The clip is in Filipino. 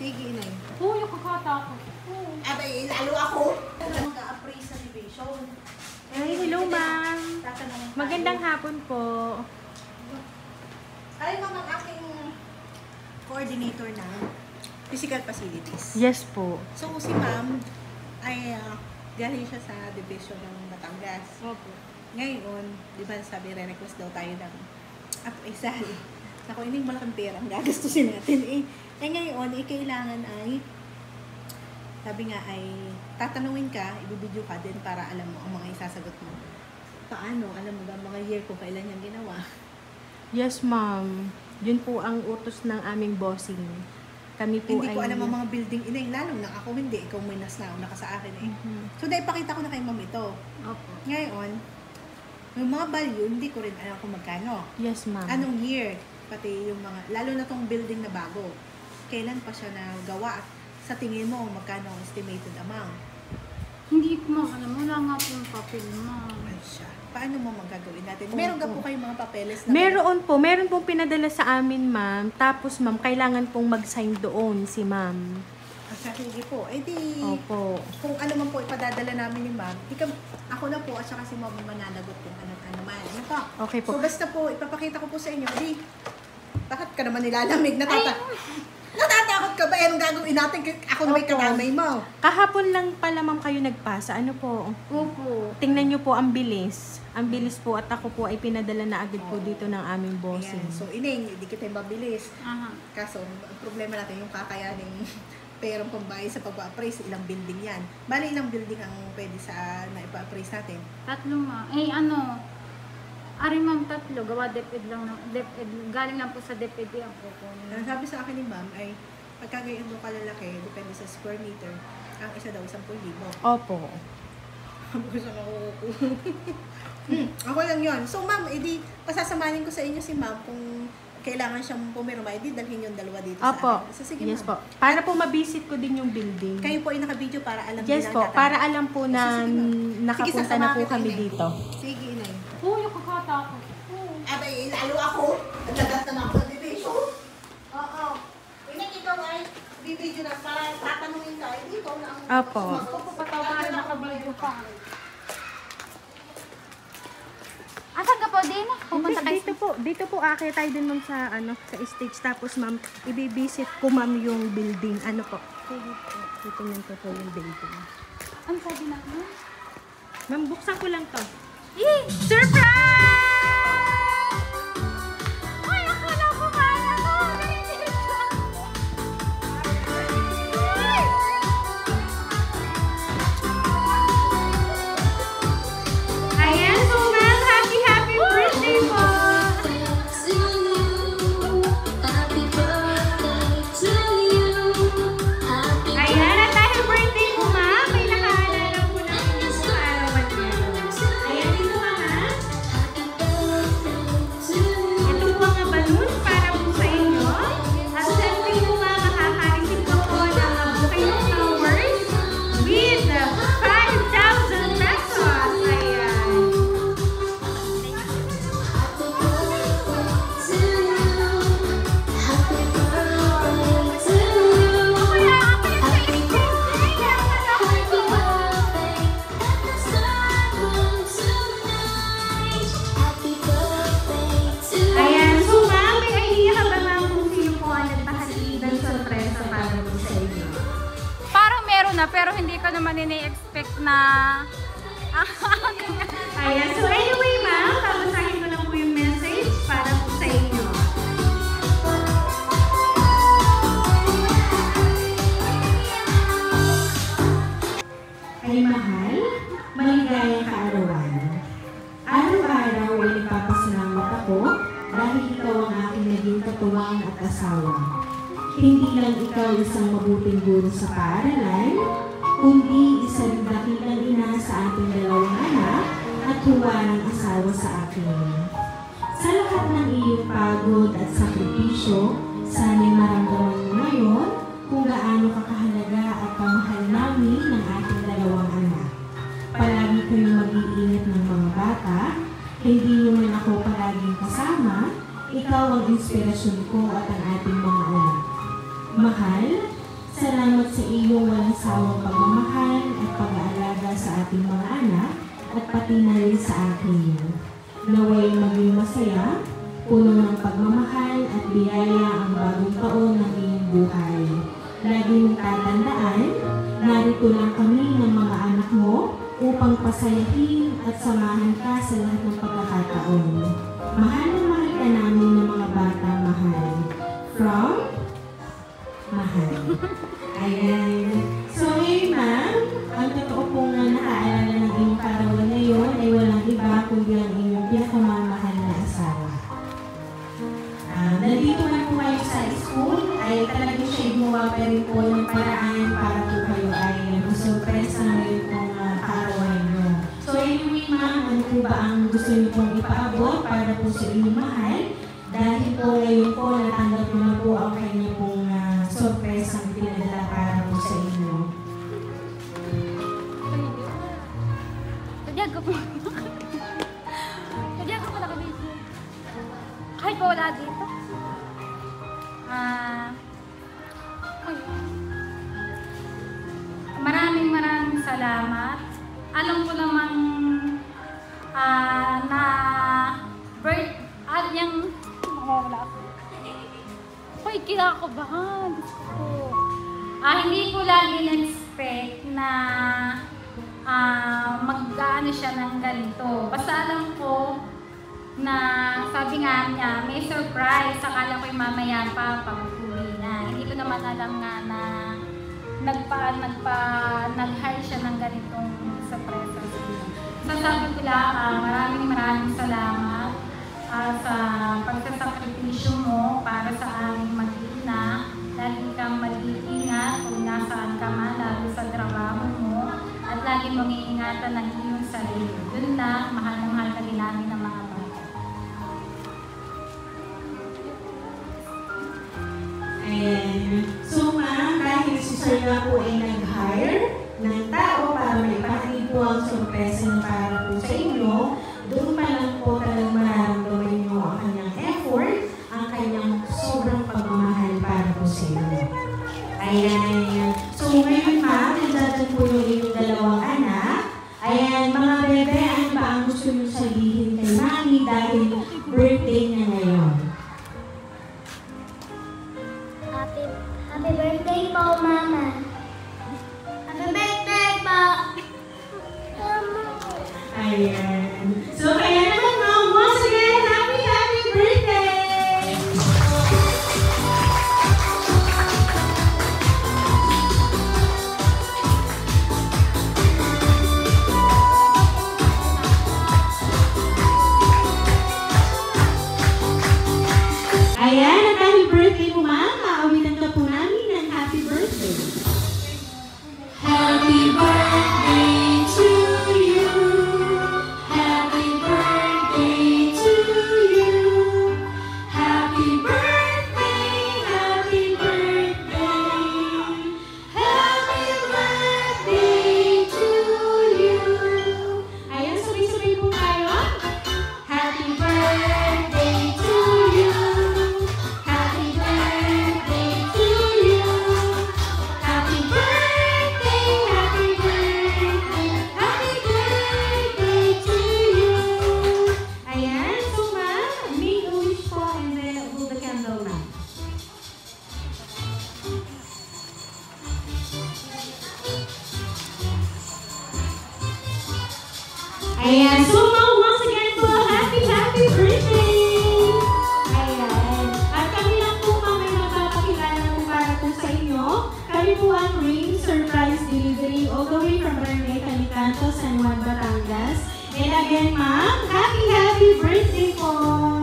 Sige, inay. Oo, yung kakatakot. Abay, lalo ako. Mag-a-appraise sa division. Ay, hello ma'am. Magandang hapon po. Ay, ma'am, ang aking coordinator na physical facilities. Yes po. So, si ma'am ay galing siya sa division ng Batangas. Opo. Ngayon, di ba sabi, re-request daw tayo ng appraisal. Ako, hindi malaking pera ang gagastusin natin. Ngayon, kailangan ay, sabi nga ay, tatanungin ka, ibibidyo ka din para alam mo ang mga isasagot mo. Paano? Alam mo ba mga year kung kailan yung ginawa? Yes ma'am. Yun po ang utos ng aming bossing. Kami po Hindi ay... ko alam ang mga building inay, lalo na ako hindi. Ikaw may nauna ka sa akin So, dahil pakita ko na kay ma'am ito. Opo. Ngayon, yung mga value, hindi ko rin alam kung magkano. Yes ma'am. Anong year? Pati yung mga, lalo na tong building na bago. Kailan pa siya nagawa? Sa tingin mo, magkano ang estimated amount? Hindi ko alam. Wala nga po yung papel, ma'am. Ay siya. Paano mo magagawin natin? Meron ka po kayong mga papeles na... Meron pong pinadala sa amin ma'am. Tapos ma'am, kailangan pong mag-sign doon si ma'am. Sige po. Di, Opo. kung ano man po ipadadala namin ni ma'am, ako na po at saka si ma'am mananagot kung ano man. Ano po? Okay po. So basta po, ipapakita ko po sa inyo. Bakit ka naman nilalamig? Natatakot ka ba? Anong gagawin natin? Ako na may karamay mo. Kahapon lang pala ma'am kayo nagpasa. Ano po? Opo. Tingnan nyo po ang bilis. Ang bilis po at ako po ay pinadala na agad po dito ng aming bossing. Ayan. So, ining, hindi kita yung mabilis. Aha. Kaso, ang problema natin yung kakayaning perang pambayad sa pag-appraise, ilang building yan. Bali, ilang building ang pwede sa na-appraise natin? 3, ma'am. Ari ma'am, 3. Gawa DepEd lang. Galing lang po sa DepEd ang kukunin. Ang sabi sa akin ni ma'am ay, pagka ganyan mo kalalaki, depende sa square meter, ang isa daw 10,000. Opo. Gusto na ako. Ako lang yun. So ma'am, pasasamahin ko sa inyo si ma'am kung kailangan siyang pumirma, dalhin yung dalawa dito Opo. sa akin. So sige Yes ma'am. po. Para po mabisit ko din yung building. Kayo po ay naka-video para alam Yes nila po. ang Para alam po na Sige, nakapunta sasamahan na po kita, kami Inay. dito. Sige, inay. Oo, yung kakatakot. Abay, lalo ako. Naglagat na ako sa division. Oo. Inay, ikaw ay bibidyo na para tatanungin ka. Dito na ang... Opo. Patawarin naka-video pa. Asan ka po din? Pupunta kayo. Dito po akit tayo din ma'am sa stage, tapos ma'am ibibisit ko ma'am yung building. Ano po? Dito ko po yung building. Ang sabi na mo? Ma'am, buksan ko lang to. Surprise! Ay, akala ko kaya to. Ayan po ma'am, happy birthday po! Ayan, at dahil birthday po ma'am, may nakaalala po namin yung arawan niyo. Ayan dito ma'am. Ito po ang balloon para po sa inyo. At siyempre po ma'am, makakaisip ko po ng bouquet of flowers with 5,000 pesos. Ayan. Ayan, so ma'am, may idea ka ba ma'am kung sino po ang nagpahali ng sorpresa para po sa inyo? Parang meron na, pero hindi ko naman ini-expect na... Ayan, so anyway ma'am, babasahin ko lang po yung message para po sa inyo. Ay mahal, maligayang kaarawan. Araw-araw ay nagpapasalamat ako dahil ikaw ang aking naging katuwang at asawa. Hindi lang ikaw isang mabuting guro sa paaralan, kundi isang dakilang ina sa ating dalawang anak at huwarang asawa sa akin. Sa lahat ng iyong pagod at sakripisyo, sana'y maramdaman mo ngayon kung gaano kakahalaga at kamahal namin ng ating dalawang anak. Palagi kayong mag-iingat ng mga bata, hindi nyo man ako palaging kasama, ikaw ang inspirasyon ko at ang ating mga anak. Mahal, Salamat sa iyong walang sawang pagmamahal at pag-aalaga sa ating mga anak at pati na rin sa akin. Naway maging masaya, puno ng pagmamahal at biyaya ang bagong taon ng iyong buhay. Lagi mong tatandaan, narito lang kami ng mga anak mo upang pasayahin at samahan ka sa lahat ng pagkakataon. Mahal na mahal ka namin ng mga batang mahal. From Mahal. Ayan. So, ngayon ma'am, ang totoo pong nakaalala ng iyong karawan ngayon ay walang iba kundi ang iyong pinakamamahal na asawa. Nandito man po kayo sa school, ay talagang siya gumawa pa rin po ng paraan para po kayo ay masurpresa ngayon pong karawan nyo. So, anyway ma'am, ano po ba ang gusto niyo pong ipaabot para po sa inyong mahal? Dahil po ngayon po, natanggap mo na po ang kanya pong sorpresa ang pinadala para po sa inyo. Kaya ko pala kami. Kahit pa wala dito. Maraming salamat. Alam ko namang na yung wala ako. Hoy, kinakabahan. Diyos ko. Hindi ko lang in-expect na mag-ano siya ng ganito. Basta alam ko na sabi nga niya, may surprise. Akala ko yung mamaya pa pag-uwi na. Hindi ko naman alam nga na nag-hire siya ng ganitong surprise. So sabi ko lang, maraming salamat sa pagsasakripisyo mo para sa aming mag-ina. Lagi kang mag-iingat kung nasaan ka man, lalo sa trabaho mo. At lagi mong iingatan ng iyong sarili. Yun lang, mahal na mahal ka din namin ng mga bata. Ayan. So ma'am, dahil si Sir nga po ay nag-hire ng tao para may ipakita po ang sorpresa na para po sa inyo, doon pa lang po talagang mararamdaman nyo ang kanyang effort, ang kanyang sobrang pagmamahal para po sa inyo. Ayan. So ngayon ma'am, nandiyan po yung inyong dalawang anak. Ayan, mga bebe, ano ba ang gusto nyo sabihin kay mami dahil birthday niya ngayon? Happy birthday po, Mama. Happy birthday po. Ayan. So, kaya naman ma'am, once again, happy birthday! Ayan, at dahil birthday mo ma'am, maawitan ka po namin ng happy birthday. Happy birthday to you. Happy birthday to you. Happy birthday, happy birthday. Happy birthday to you. Ayan, sabay-sabay po tayo. Happy birthday to you. Happy birthday to you. Happy birthday, happy birthday, happy birthday to you. Ayan, so ma'am, make a wish po and then hold the candle na. Ayan, so ma'am, once again po, happy birthday! Ayan, at kami lang po ma'am ay magpapakilala po para po sa inyo. Kami po ang Ring Surprise Delivery all the way from Barangay Calicanto, San Juan, Batangas. And again ma'am, happy birthday po!